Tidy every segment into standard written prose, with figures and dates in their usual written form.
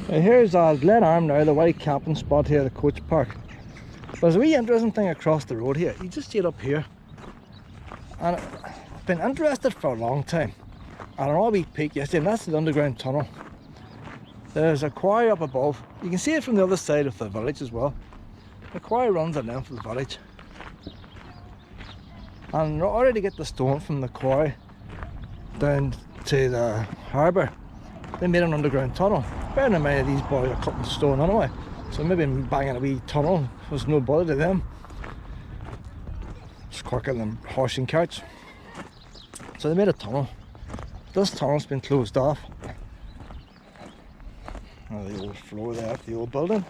Now here's Glenarm now, the white camping spot here at the coach park. But there's a wee interesting thing across the road here. You just see it up here. And I've been interested for a long time. And on a wee peak yesterday, and that's the underground tunnel. There's a quarry up above. You can see it from the other side of the village as well. The quarry runs the length of the village. And in order to get the stone from the quarry down to the harbour, they made an underground tunnel. Bearing in mind that these boys are cutting stone anyway, so maybe banging a wee tunnel was no bother to them. Just quirking them horsing carts. So they made a tunnel. This tunnel's been closed off. The old floor there at the old building.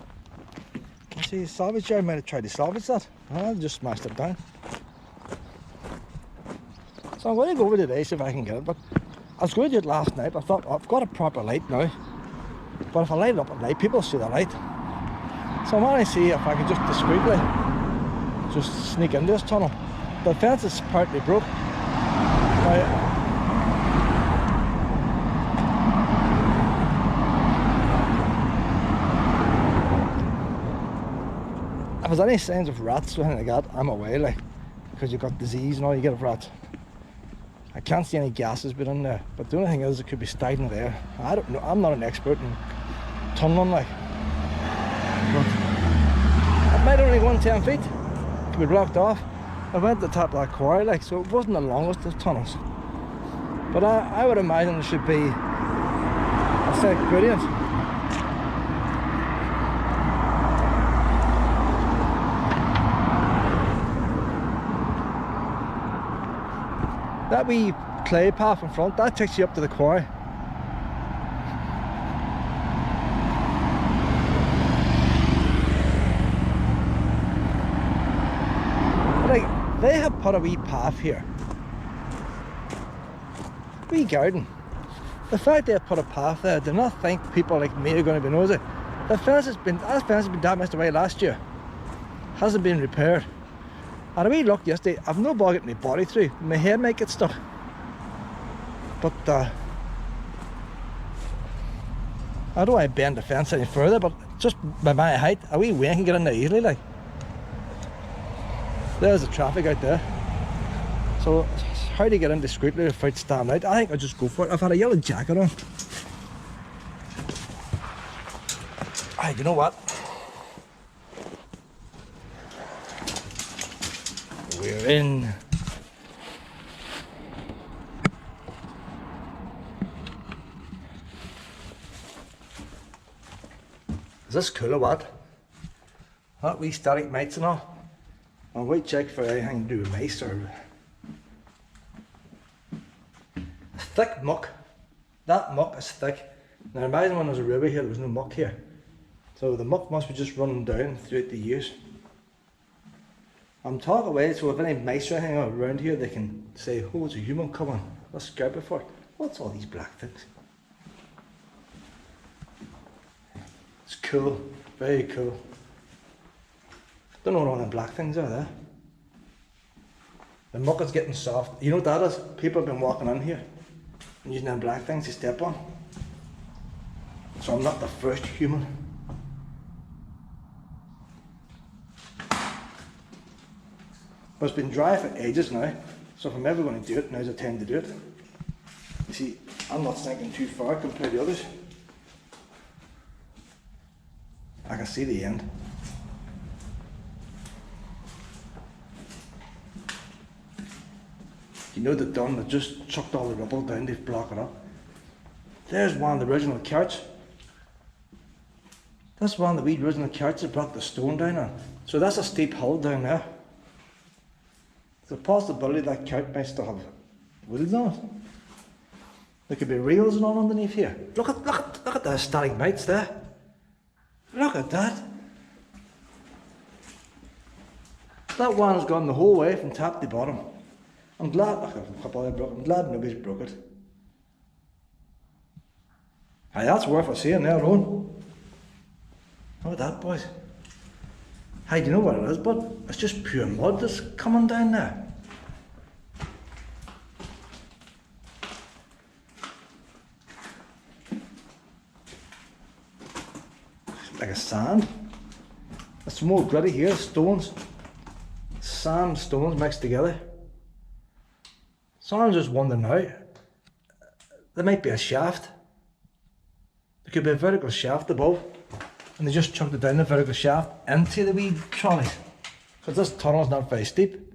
You see, the salvage yard might have tried to salvage that. I just smashed it down. So I'm going to go over today, see if I can get it. But I was going to do it last night, but I thought, oh, I've got a proper light now. But if I light it up at night, people see the light. So I want to see if I can just discreetly just sneak into this tunnel. The fence is partly broke. Now, if there's any signs of rats or anything like that, I'm away, like, because you've got disease and all you get of rats. I can't see any gases been in there, but the only thing is it could be stagnant air. I don't know, I'm not an expert in tunneling, like. But it might only go on 10 feet. It could be blocked off. I went to the top of that quarry, like, so it wasn't the longest of tunnels. But I would imagine it should be a thick gradient. That wee clay path in front, that takes you up to the quarry. Like, they have put a wee path here. Wee garden. The fact they have put a path there, do not think people like me are going to be nosy. That fence has been damaged away last year. Hasn't been repaired. And a wee look yesterday, I've no bother getting my body through. My hair might get stuck. But I don't want to bend the fence any further, but just by my height, a wee wing can get in there easily, like. There's the traffic out there. So how do you get in discreetly without standing out? I think I'll just go for it. I've had a yellow jacket on. Hey, you know what? We're in. Is this cool or what? That wee static mites and all. I'll wait check for anything to do with mice or thick muck. That muck is thick. Now imagine when there was a river here, there was no muck here. So the muck must be just running down throughout the years. I'm talking away, so if any mice or anything are around here, they can say, oh, it's a human coming. I was scared before. What's all these black things? It's cool, very cool. Don't know what all them black things are there. The muck is getting soft. You know what that is? People have been walking in here and using them black things to step on. So I'm not the first human. But it's been dry for ages now, so if I'm ever going to do it, now's the time to do it. You see, I'm not sinking too far compared to others. I can see the end. You know they've done, they've just chucked all the rubble down to block it up. There's one of the original carts. That's one of the wee original carts that brought the stone down on. So that's a steep hill down there. There's a possibility that cart might still have wheels on it. There could be rails and all underneath here. Look at the static mites there. Look at that. That one has gone the whole way from top to bottom. I'm glad, I'm glad nobody's broke it. Hey, that's worth a seeing there alone. Look at that, boys. Hey, do you know what it is, bud? It's just pure mud that's coming down there. like a sand. It's more gritty here, stones. Sand, stones mixed together. So I'm just wondering now, there might be a shaft. There could be a vertical shaft above, and they just chucked it down the vertical shaft into the wee trolleys. Because this tunnel's not very steep.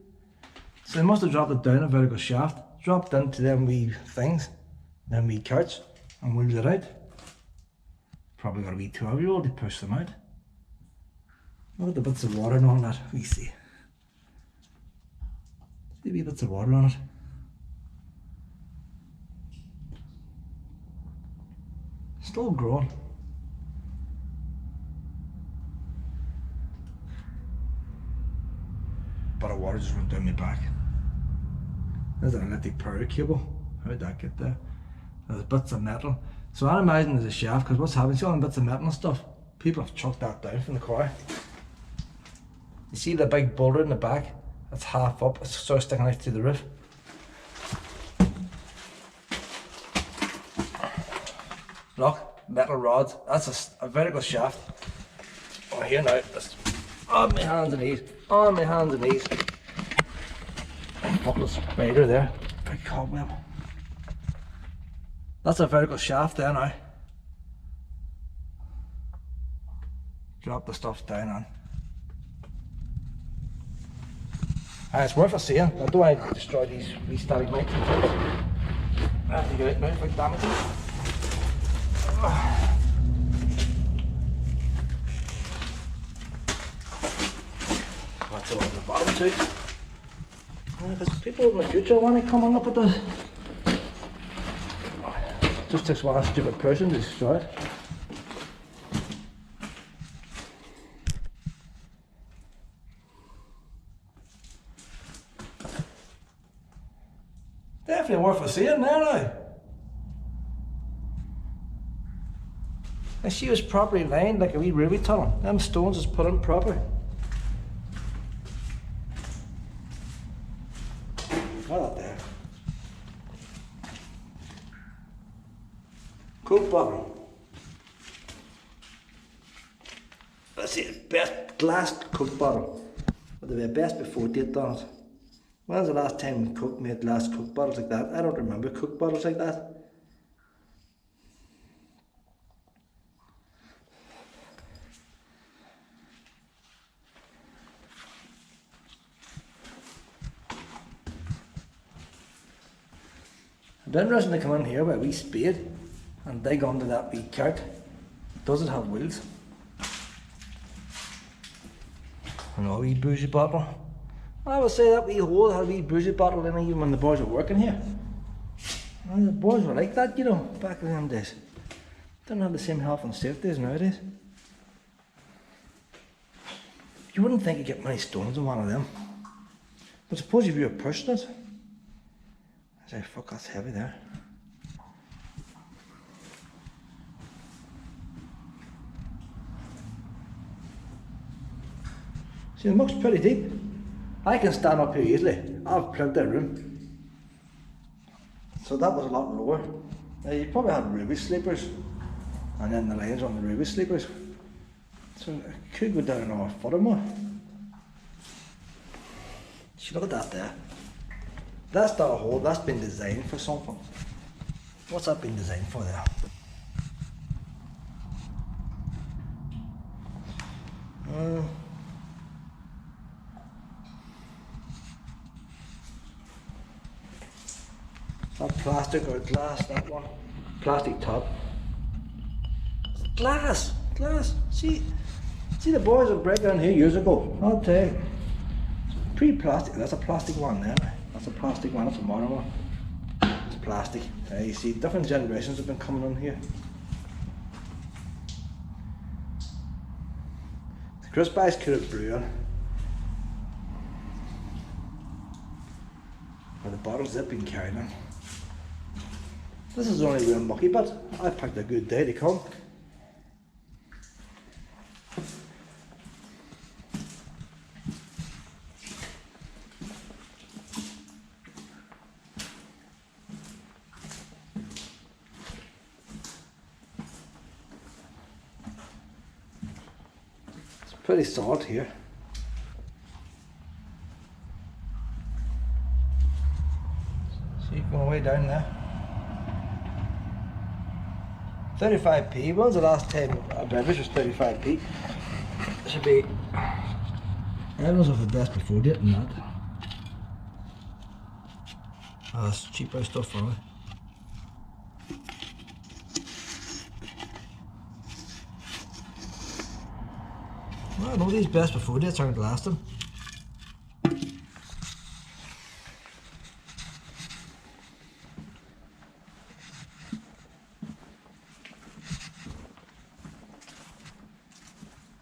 So they must have dropped it down a vertical shaft, dropped into them wee things, them wee carts, and wheeled it out. Probably got a wee 12-year-old to push them out. Look at the bits of water on that, we see. See the wee bits of water on it. Still growing. But the water just went down my back. There's an electric power cable. How'd that get there? There's bits of metal. So I imagine there's a shaft, because what's happening, see all the bits of metal and stuff? People have chucked that down from the quarry. You see the big boulder in the back? That's half up, it's sort of sticking out through the roof. Look, metal rods. That's a vertical shaft. Oh, here now. On my hands and knees. On my hands and knees. Fucking spider there. Big cobweb. That's a vertical shaft there now. Drop the stuff down on. And it's worth a seeing. I don't want to destroy these stalagmites. I have to get out now for damage. That's all on the bottom too. Because people in the future want to come on up with this. Just takes one stupid person to destroy it. Definitely worth a seeing now. And she was properly lined like a wee ruby tunnel. Them stones is put in proper. Got that there. Coke bottle. That's it, best glass Coke bottle. But they're best before date on it. When's the last time Coke made glass Coke bottles like that? I don't remember Coke bottles like that. It's interesting to come in here with a wee spade and dig under that wee cart. Does it have wheels? Another wee bougie bottle. I would say that wee hole had a wee bougie bottle in it even when the boys were working here. And the boys were like that, you know, back in them days. Didn't have the same health and safety as nowadays. You wouldn't think you'd get many stones in one of them. But suppose if you were pushing it. I say, fuck, that's heavy there. See, the muck's pretty deep. I can stand up here easily. I've plugged that room. So that was a lot lower. Now you probably had ruby sleepers, and then the lines on the ruby sleepers. So it could go down another foot or more. See, look at that there. That's not a hole, that's been designed for something. What's that been designed for there? That plastic or glass, that one. Plastic top. Glass! Glass! See the boys that break down here years ago. I'll tell you. Pre-plastic, that's a plastic one there. That's a plastic one, that's a modern one. It's plastic. You see, different generations have been coming on here. The crisp ice could have brewed. Or the bottles they've been carrying in. This is only real mucky, but I picked a good day to come. pretty solid here. See, going way down there. 35p. When's the last time a beverage was 35p? It should be evidence of the best before date than that. Oh, that's cheaper stuff for me. Well, no, these best before dates aren't lasting.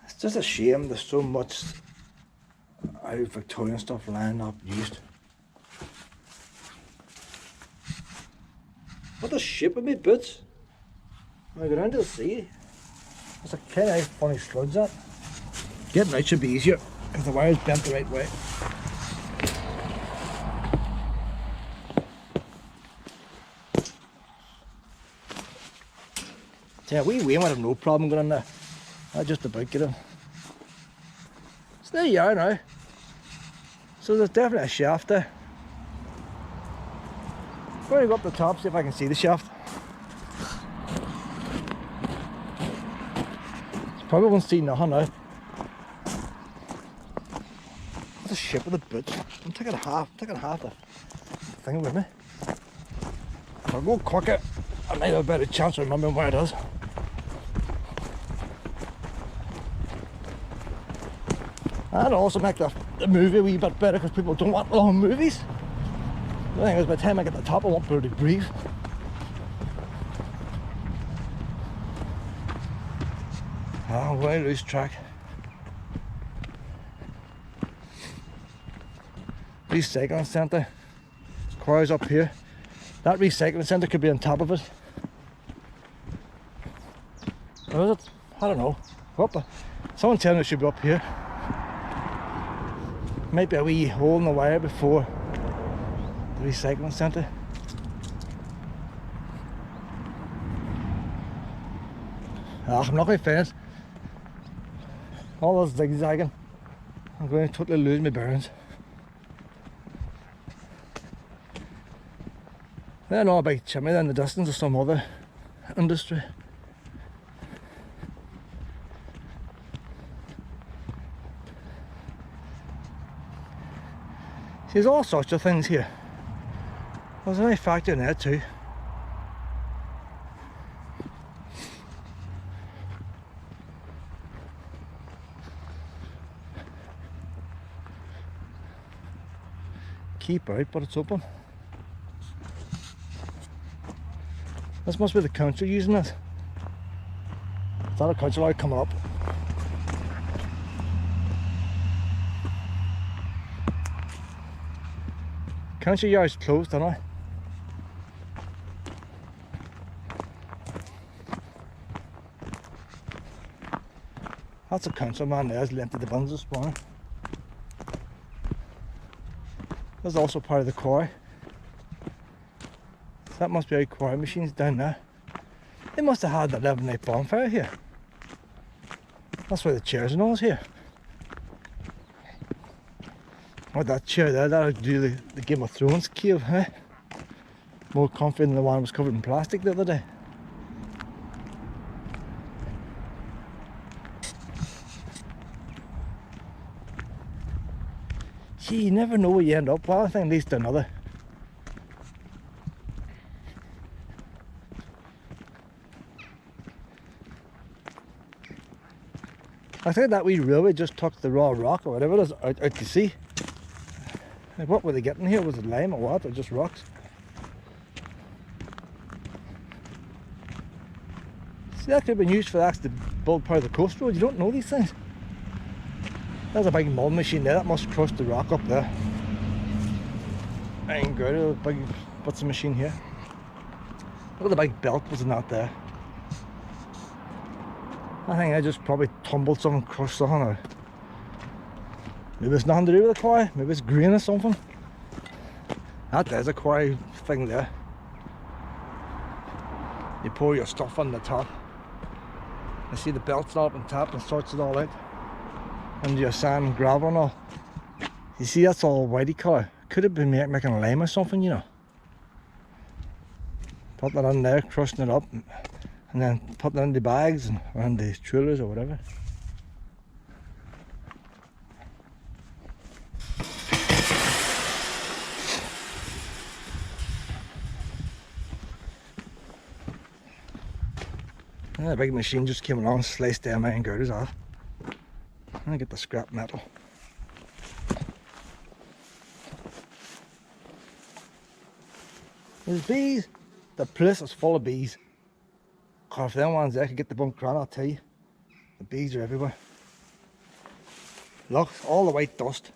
It's just a shame there's so much out of Victorian stuff lying up used. What the shit with me boots? When I go down to the sea, it's a kind of funny sludge that. Getting out should be easier because the wire's bent the right way. Yeah, we Wayne would have no problem going in there. I just about get in. So there you are now. So there's definitely a shaft there. I'm going to go up the top, see if I can see the shaft. Probably won't see nothing now. What the shit with the boots? I'm taking half the thing with me. If I go quicker, I might have a better chance of remembering where it is. And also make the movie a wee bit better because people don't want long movies. The thing is, by the time I get to the top, I won't be able to breathe. Oh, I'm going to lose track. Recycling centre. Quarry's up here. That recycling centre could be on top of it. Or is it? I don't know. Someone tell me it should be up here. Might be a wee hole in the wire before the recycling centre. I'm not going to finish. All this zigzagging. I'm going to totally lose my bearings. I don't know about chimney in the distance or some other industry. See, there's all sorts of things here. There's a nice factory in there too. Keep out, but it's open. This must be the council using it. Is that a council light coming up? Council yard's closed, don't I? That's a council man there, has emptied the bins this morning. That's also part of the quarry. So that must be our quarry machines down there. They must have had that 11-night bonfire here. That's why the chairs and all is here. Or that chair there, that'll do the Game of Thrones cave, eh? More comfy than the one that was covered in plastic the other day. Gee, you never know where you end up. Well, I think at least another. I think that wee railway just took the raw rock or whatever it is out to sea. Like, what were they getting here? Was it lime or what? Or just rocks? See, that could have been used for actually to build part of the coast road. You don't know these things. There's a big mud machine there. That must crush the rock up there. Iron girder, big bits of machine here. Look at the big belt, was not there. I think I just probably tumbled something, crushed something, or maybe it's nothing to do with the quarry, maybe it's grain or something. There's a quarry thing there. You pour your stuff on the top. I see the belt's not up on top and sorts it all out. and your sand and gravel and all. You see, that's all whitey colour. Could have been making a lime or something, you know. Putting it in there, crushing it up, and then putting it in the bags and around the trailers or whatever. And the big machine just came along and sliced their main girders off. And I get the scrap metal. There's bees. The place is full of bees. God, if them ones there could get the bunk around, I'll tell you. The bees are everywhere. Look, all the white dust.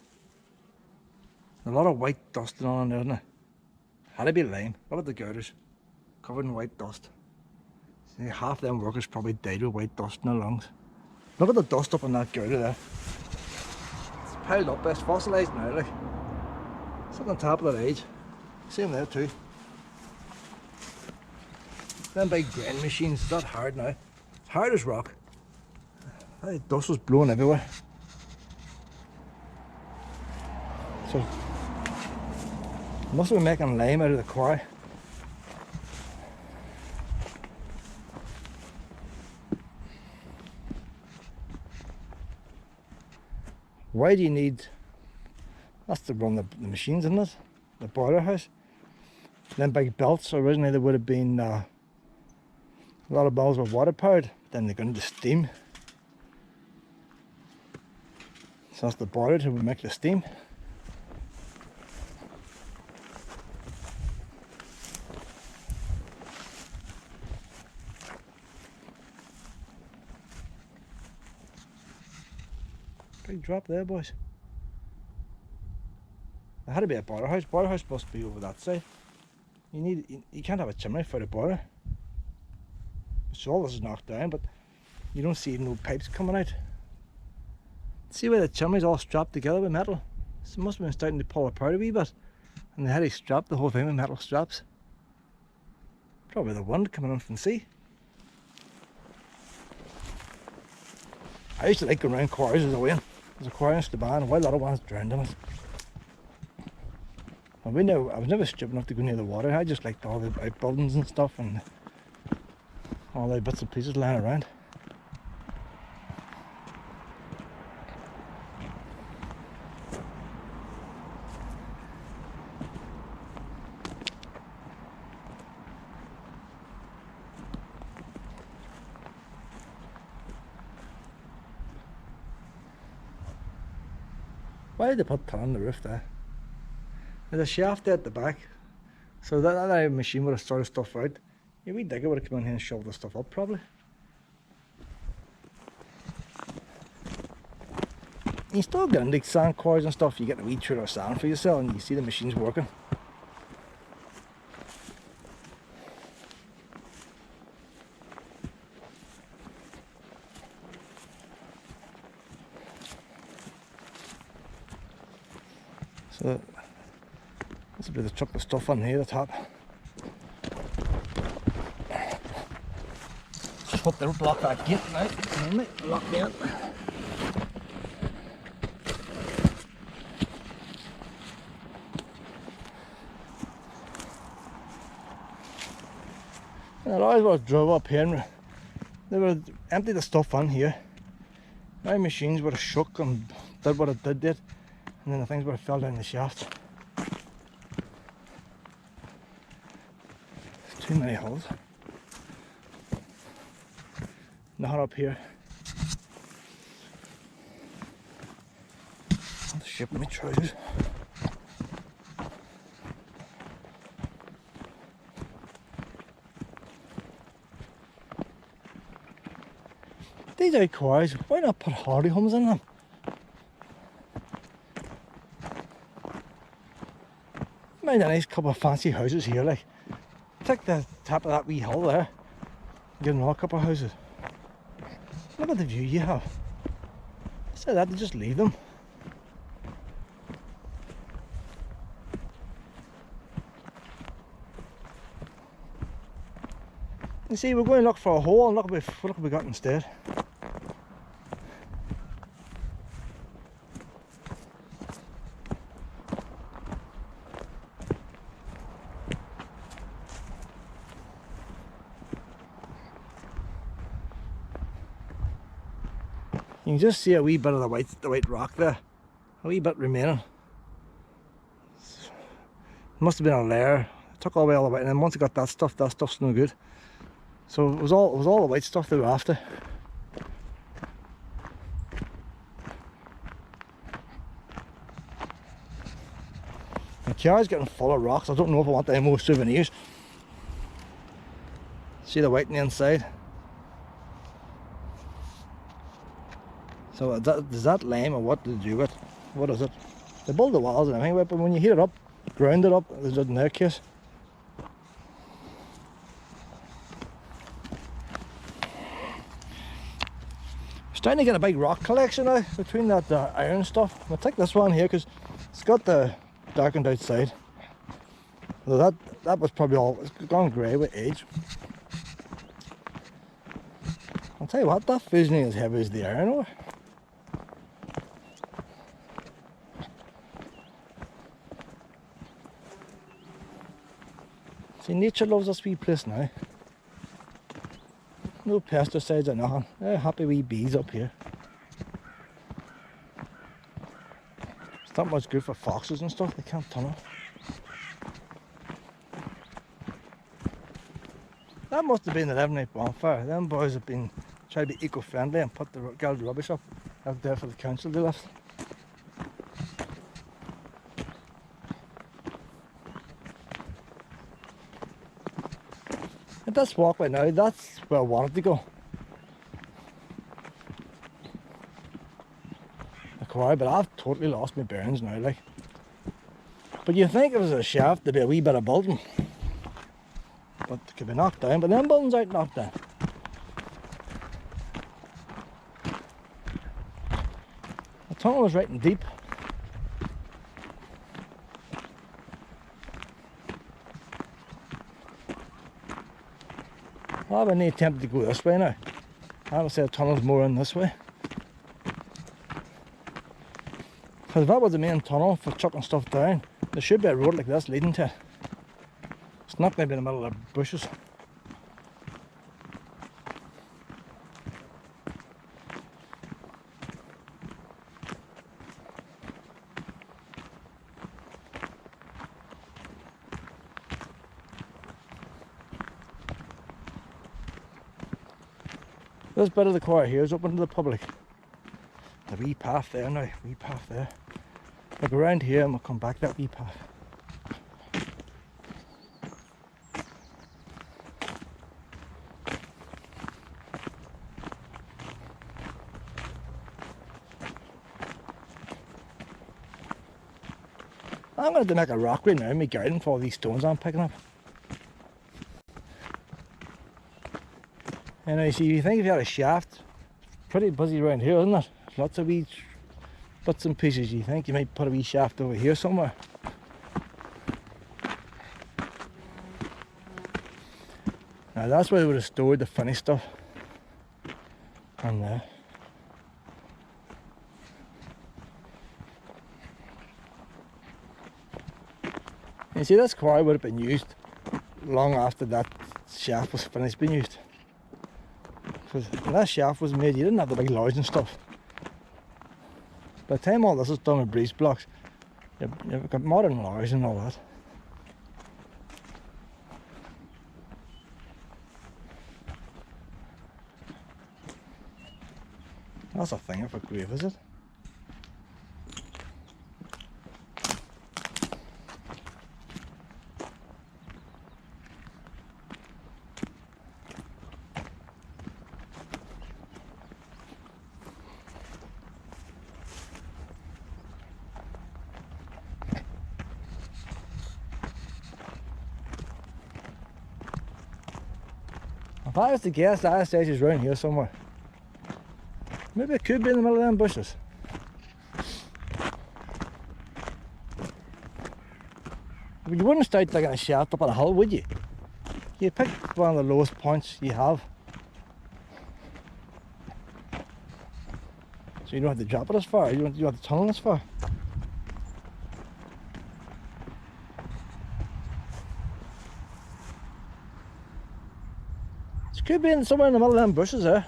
A lot of white dusting on there, isn't it? Had to be lime. Look at the girders. Covered in white dust. See, half them workers probably died with white dust in their lungs. Look at the dust up on that girder there. It's piled up, it's fossilised now, like. It's up on top of that age. See them there too. Them big grain machines, it's not hard now. Hard as rock. That dust was blowing everywhere. So, must have been making lime out of the quarry. Why do you need, that's to run the machines, isn't it? The boiler house. Them big belts, originally there would have been a lot of belts were water powered, then they got into steam. So that's the boiler to make the steam. Big drop there, boys. There had to be a boiler house. Boiler house must be over that side. You can't have a chimney for the boiler. So all this is knocked down, but you don't see no pipes coming out. See where the chimney's all strapped together with metal? So it must have been starting to pull apart a wee bit. And they had to strap the whole thing with metal straps. Probably the wind coming in from the sea. I used to like going around quarries as a way. There's a quarry in Staban, a lot of ones drowned in it. And I was never stupid enough to go near the water. I just liked all the outbuildings and stuff and all the bits and pieces lying around. Why did they put that on the roof there? There's a shaft there at the back, so that machine would have sorted stuff out. Your wee digger would have come in here and shoved the stuff up probably. You still get into sand quarries and stuff, you get a wee trailer of sand for yourself and you see the machines working. So that's a bit of chuck the stuff on here, the top. Just hope they don't block that gate now. They might block me out. And the lorries would have drove up here and they would have emptied the stuff on here. My machines would have shook and did what it did. And then the things would have fell down the shaft. There's too many holes. Not up here. I'll ship my trousers. These are quarries, why not put hardy homes in them? Made a nice couple of fancy houses here, like. Take the top of that wee hill there, give them all a couple of houses. Look at the view you have. Instead of that, they just leave them. You see, we're going to look for a hole and look what we got instead. You can just see a wee bit of the white rock there, a wee bit remaining. Must have been a layer. It took all the way, and then once it got that stuff's no good. So it was all the white stuff they were after. The car's getting full of rocks. I don't know if I want any more souvenirs. See the white on the inside. So is that lime or what did they do with it? What is it? They build the walls and everything, but when you heat it up, ground it up, as in their case. Starting to get a big rock collection now between that iron stuff. I'll take this one here because it's got the darkened outside. So that was probably all, it's gone grey with age. I'll tell you what, that feels as heavy as the iron ore. See, nature loves this wee place now. No pesticides or nothing. They're happy wee bees up here. It's not much good for foxes and stuff, they can't tunnel. That must have been the 11-night bonfire. Them boys have been trying to be eco-friendly and put the gathered rubbish up out there for the council to lift. At this walkway now, that's where I wanted to go. The quarry, but I've totally lost my bearings now, like. But you think it was a shaft, there'd be a wee bit of building. But it could be knocked down, but them buildings aren't knocked down. The tunnel was right and deep. I would need tempted to go this way now. I would say the tunnel's more in this way. Because if that was the main tunnel for chucking stuff down, there should be a road like this leading to it. It's not going to be in the middle of the bushes. This bit of the quarry here is open to the public. The wee path there now, wee path there. Look around here and we'll come back that wee path. I'm going to make a rockery now in my garden for all these stones I'm picking up. And I see, you think if you had a shaft, it's pretty busy around here, isn't it? Lots of wee bits and pieces. You think you might put a wee shaft over here somewhere. Now that's where they would have stored the finished stuff. And there. You see, this quarry would have been used long after that shaft was finished being used. Because when that shaft was made, you didn't have the big lorries and stuff. By the time all this is done with breeze blocks, you've got modern lorries and all that. That's a thing for grave, is it? If I was to guess, the ice stage is around here somewhere. Maybe it could be in the middle of them bushes. But you wouldn't start digging a shaft up on a hill, would you? You'd pick one of the lowest points you have. So you don't have to drop it as far, you don't have to tunnel as far. It could be somewhere in the middle of them bushes there.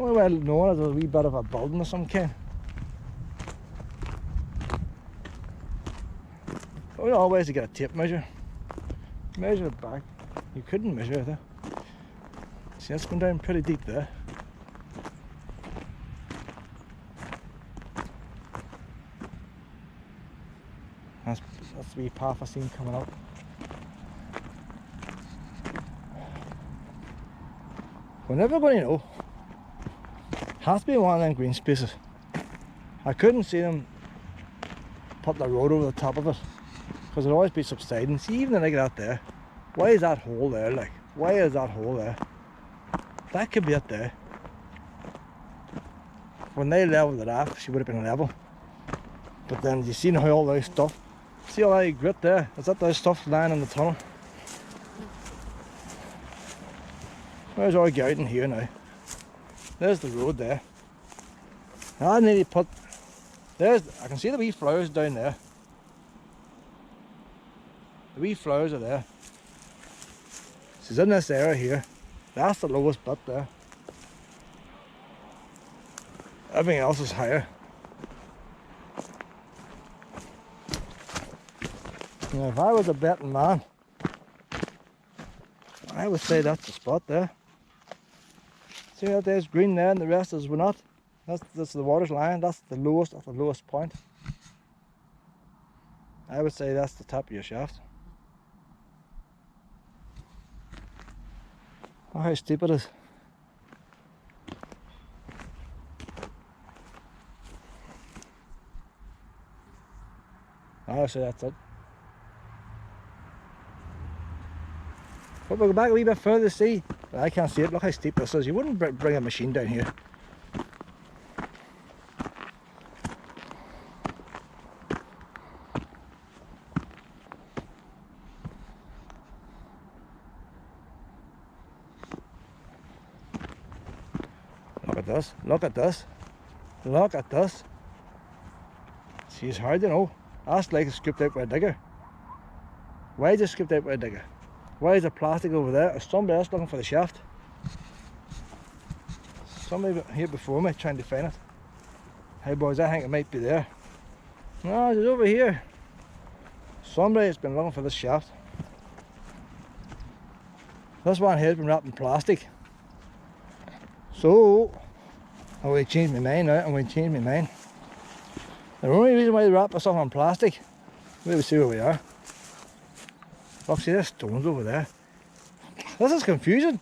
Only way of knowing is there's a wee bit of a building of some kind. But we always get a tape measure. Measure it back. You couldn't measure it there. See, that's going down pretty deep there. That's the wee path I seen coming up. We're never going to know. Has to be one of them green spaces. I couldn't see them put the road over the top of it, because it'd always be subsiding. See, even when I get out there, why is that hole there? Like, why is that hole there? That could be it there. When they leveled it off, she would have been level. But then you see how all that stuff, see all that grit there? Is that those stuff lying in the tunnel? Where's our garden here now? There's the road there. Now I need to put, I can see the wee flowers down there. The wee flowers are there. She's in this area here. That's the lowest bit there. Everything else is higher. Now if I was a betting man, I would say that's the spot there. See that there's green there and the rest is we're not. That's the water's line, that's the lowest of the lowest point. I would say that's the top of your shaft. Oh, how steep it is. I would say that's it. But we'll go back a wee bit further to see. I can't see it, look how steep this is. You wouldn't bring a machine down here. Look at this, look at this, look at this. See, it's hard to know. That's like it's scooped out by a digger. Why is it scooped out by a digger? Why is there plastic over there? Is somebody else looking for the shaft? Somebody here before me trying to find it. Hey boys, I think it might be there. No, it's over here. Somebody has been looking for this shaft. This one here has been wrapped in plastic. So, I'm going to change my mind now. I'm going to change my mind. The only reason why they wrap us up on plastic, we'll see where we are. Look, see there's stones over there. This is confusing.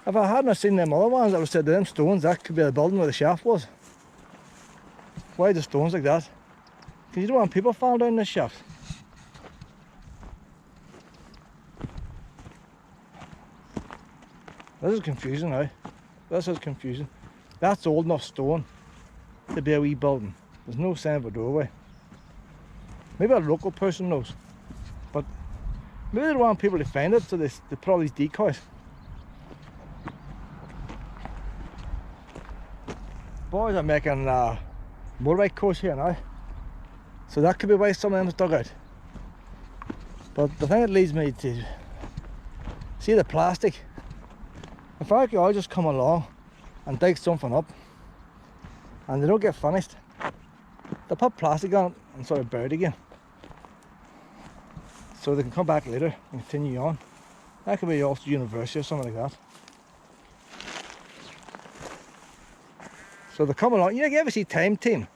If I hadn't seen them other ones, I would have said them stones, that could be the building where the shaft was. Why the stones like that? Because you don't want people falling down this shaft. This is confusing now. This is confusing. That's old enough stone to be a wee building. There's no sign of a doorway. Maybe a local person knows. But maybe they don't want people to find it, so they put all these decoys. Boys are making a motorbike course here now. So that could be why some of them is dug out. But the thing that leads me to see the plastic. If archaeologists come along and dig something up and they don't get finished, they put plastic on it and sort of bury it again. So they can come back later and continue on. That could be Austell University or something like that. So they come along. You ever see Time Team?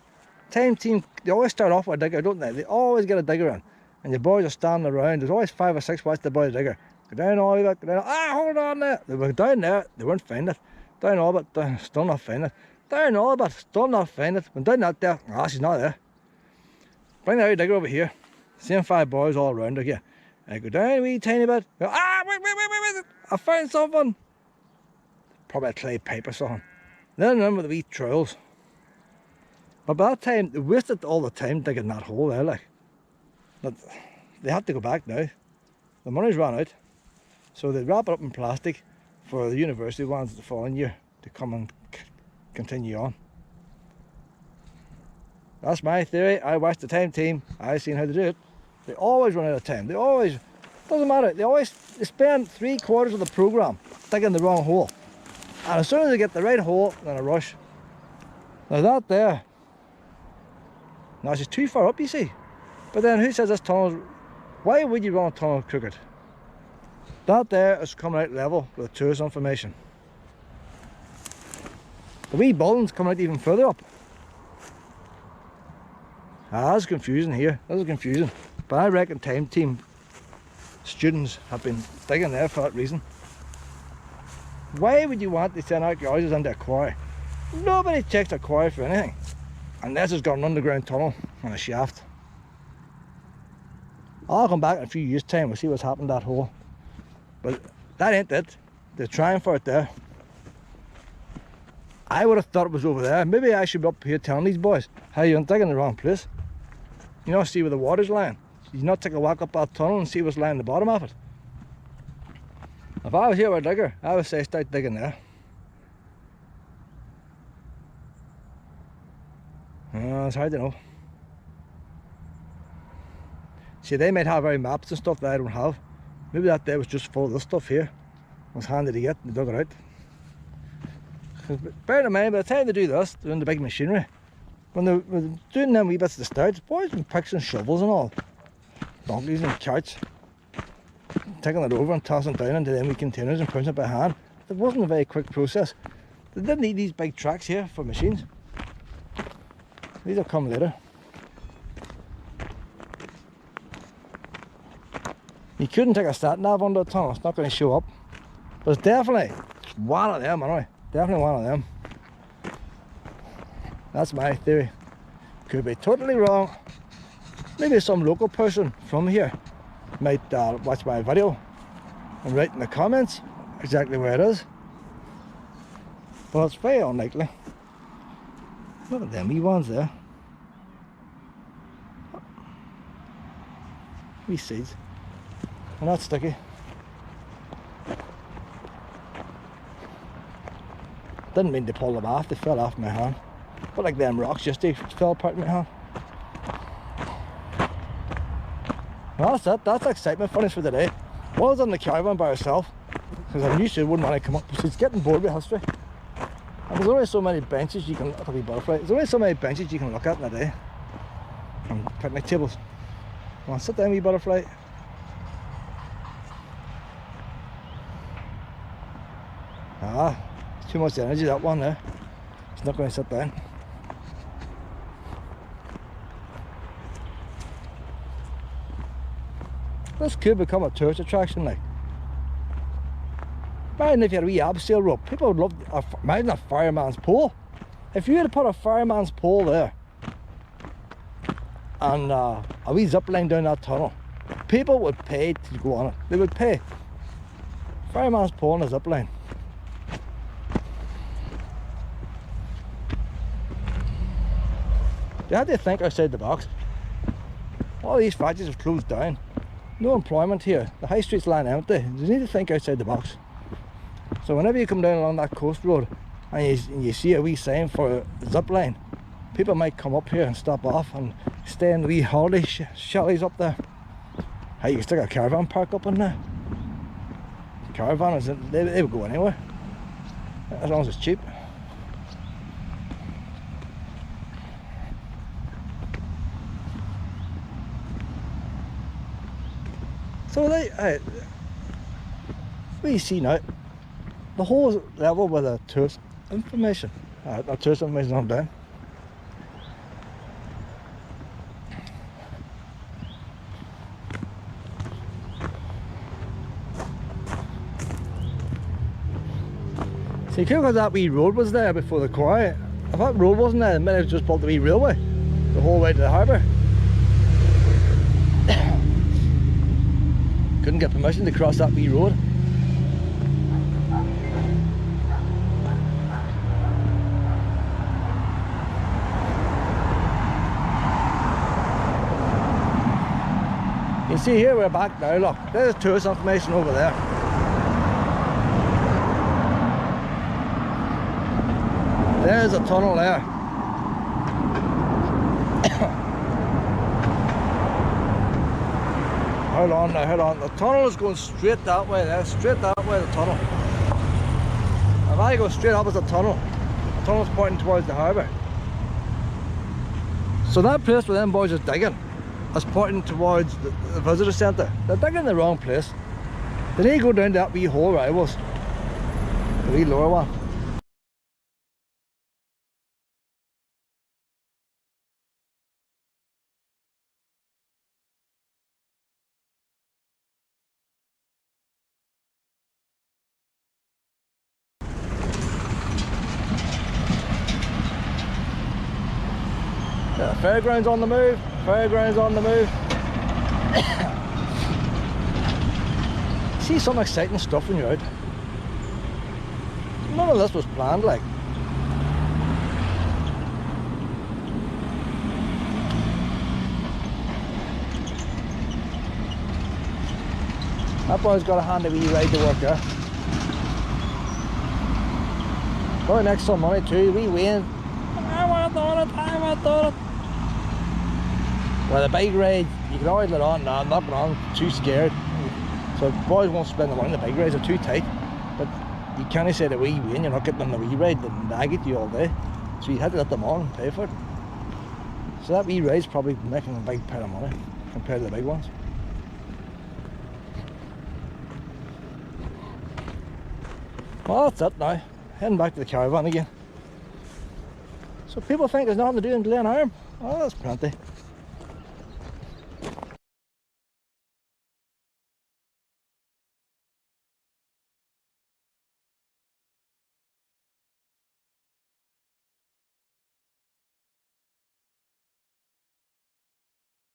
Time Team, they always start off with a digger, don't they? They always get a digger in. And the boys are standing around. There's always 5 or 6 watch the boy digger. Go down all of it, go down. Ah, hold on there. They were down there, they weren't finding it. Down all of it, still not finding it. Down all of it, still not finding it. When down that there, ah, she's not there. Bring the digger over here. Same 5 boys all around her here. I go down a wee tiny bit. Go, ah, wait. I found something. Probably a clay pipe or something. Then remember the wee trails. But by that time, they wasted all the time digging that hole there, like. But they have to go back now. The money's run out. So they wrap it up in plastic for the university ones the following year to come and continue on. That's my theory. I watched the Time Team. I've seen how to do it. They always run out of time. They always, doesn't matter. They spend 3/4 of the programme digging the wrong hole. And as soon as I get the right hole, then I rush. Now that there, now it's just too far up, you see. But then who says this tunnel, why would you run a tunnel crooked? That there is coming out level with tourist information. The wee building's coming out even further up. Ah, that's confusing here. This is confusing. But I reckon time team students have been digging there for that reason. Why would you want to send archaeologists into a quarry? Nobody checks a quarry for anything. Unless it's got an underground tunnel and a shaft. I'll come back in a few years' time, we'll see what's happened to that hole. But that ain't it. They're trying for it there. I would have thought it was over there. Maybe I should be up here telling these boys, hey, you're digging the wrong place. You know, see where the water's lying. You not take a walk up that tunnel and see what's lying at the bottom of it. If I was here with a digger, I would say start digging there. It's hard to know. See, they might have our maps and stuff that I don't have. Maybe that day was just full of this stuff here. It was handy to get and they dug it out. Bear in mind, by the time they do this, they're in the big machinery. When they're doing them wee bits at the start, boys with picks and shovels and all. Donkeys and carts. Taking it over and tossing it down into them wee containers and punching it by hand. It wasn't a very quick process. They didn't need these big tracks here for machines. These will come later. You couldn't take a sat nav under the tunnel, it's not going to show up. But it's definitely one of them, anyway. Definitely one of them. That's my theory. Could be totally wrong. Maybe some local person from here might watch my video and write in the comments exactly where it is. But it's very unlikely. Look at them wee ones there. Wee seeds. They're not sticky. Didn't mean to pull them off, they fell off my hand. But like them rocks just they fell apart in my hand. Well, that's it, that's excitement finish for today. Well done the caravan by herself, because I knew she wouldn't want to come up, she's getting bored with history. And there's only so many benches you can look at, a wee butterfly. There's only so many benches you can look at in a day. And picnic tables. Come on, sit down, wee butterfly. Ah, too much energy, that one there. It's not going to sit down. This could become a tourist attraction, like. Imagine if you had a wee abseil rope. People would love, imagine a fireman's pole. If you had to put a fireman's pole there and a wee zip line down that tunnel, people would pay to go on it. They would pay. Fireman's pole and a zip line. They had to think outside the box. All these factories have closed down. No employment here. The high street's lying empty. You need to think outside the box. So whenever you come down along that coast road and you see a wee sign for a zip line, people might come up here and stop off and stay in the wee holiday chalets up there. Hey, you can stick a caravan park up in there. Caravan is they would go anywhere as long as it's cheap. So what you see now, the whole level with the tourist information. Not tourist information on down. See, because that wee road was there before the quarry. If that road wasn't there, they might have just built the wee railway the whole way to the harbour. Couldn't get permission to cross that wee road. You can see here we're back now, look, there's tourist information over there. There's a tunnel there. Hold on now, hold on. The tunnel is going straight that way there, straight that way, the tunnel. If I go straight opposite the tunnel's pointing towards the harbour. So that place where them boys are digging is pointing towards the visitor centre. They're digging in the wrong place. They need to go down that wee hole where I was. The wee lower one. Yeah, fairgrounds on the move, fairgrounds on the move. See some exciting stuff when you're out. None of this was planned, like. That boy's got a handy wee ride to work there. Probably next some money too, wee Wayne. I want it, I want it. Well, the bike ride, you can always let on. No, I'm not going on, too scared. So boys won't spend the money. The bike rides are too tight. But you can't say the wee Wayne, you're not getting on the wee ride, they'll nag at you all day. So you had to let them on and pay for it. So that wee ride's probably making a big pile of money compared to the big ones. Well, that's it now. Heading back to the caravan again. So people think there's nothing to do in Glenarm. Oh, that's plenty.